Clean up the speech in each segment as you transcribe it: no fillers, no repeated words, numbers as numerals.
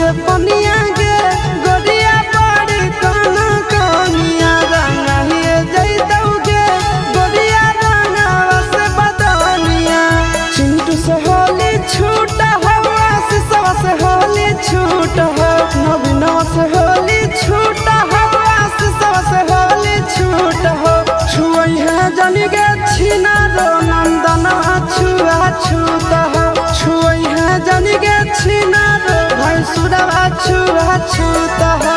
से पनिया गे गोरिया बड़ी काना कानिया रंगाइए जैतौगे गोरिया रंगावा से बदनिया। चिंटू से होली छूट हवा सिसवा से होली छूट हो नवीनवा से होली छूट हवा सिसवा से होली छूट हो। छुई है जानी गे छीना रो नंदनवा छुआ छूत हो छुई है जानी गे छीना रो भाई सुरवा छुआ छूत हो।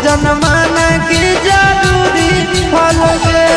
जनमाना की जरूरी हलगे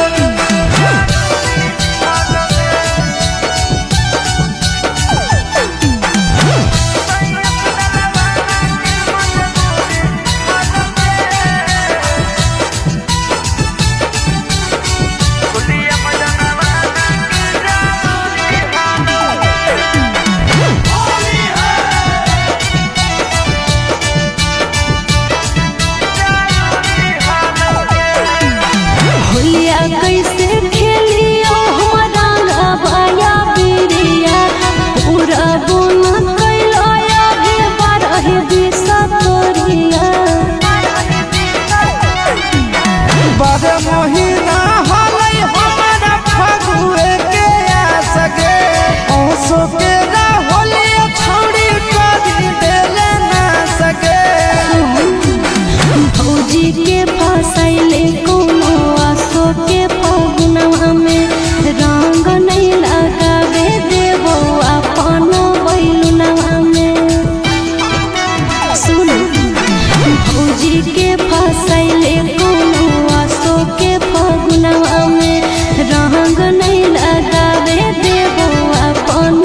रंग नहीं लगावे देवो अपन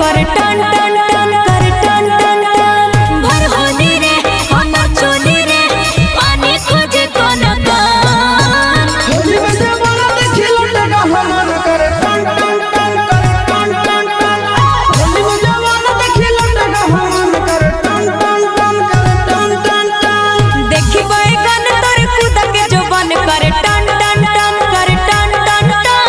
करे टन टन टन करे टन टन टन भर होली रे हमर चोली रे पानी खोजे कोन कान होली में जवाना देखी लटका हमर करे टन टन टन करे टन टन टन होली में जवाना देखी लटका हमर करे टन टन टन करे टन टन टन देखी बैगन तोर कूद के जोबन करे टन टन टन करे टन टन टन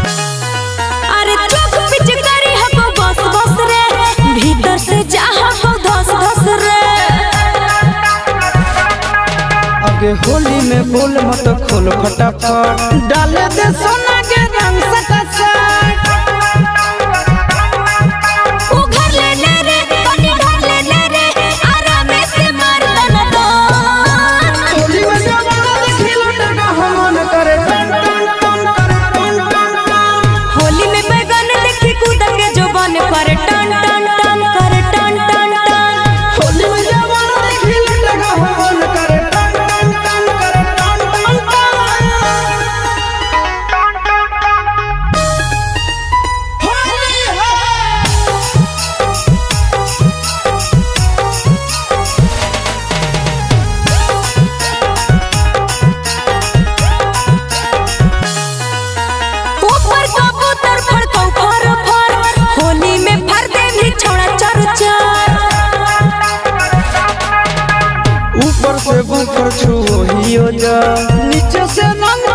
अरे चुप पिच करी हको बस बस रे भीतर से जा हको धस धस रे आगे होली में बोल मत खोल फटाफट डाले दे सोना के रंग सटासट उघर ले रे पानी ढाल ले रे आराम से मार दन दन होली में जवाना देखी लटका हमर करे टन टन टन करे टन टन टन होली में बैगन देखी कूद के जोबन करे टन टन टन करे टन टन टन होली में जवाना देखी लटका हमर करे टन टन टन करे टन टन टन होली है ऊपर कबूतर फड़कौ फर फर होली में फर दे भी छोड़ा चर चर ऊपर से ऊपर छुओ हियो जा नीचे से नंग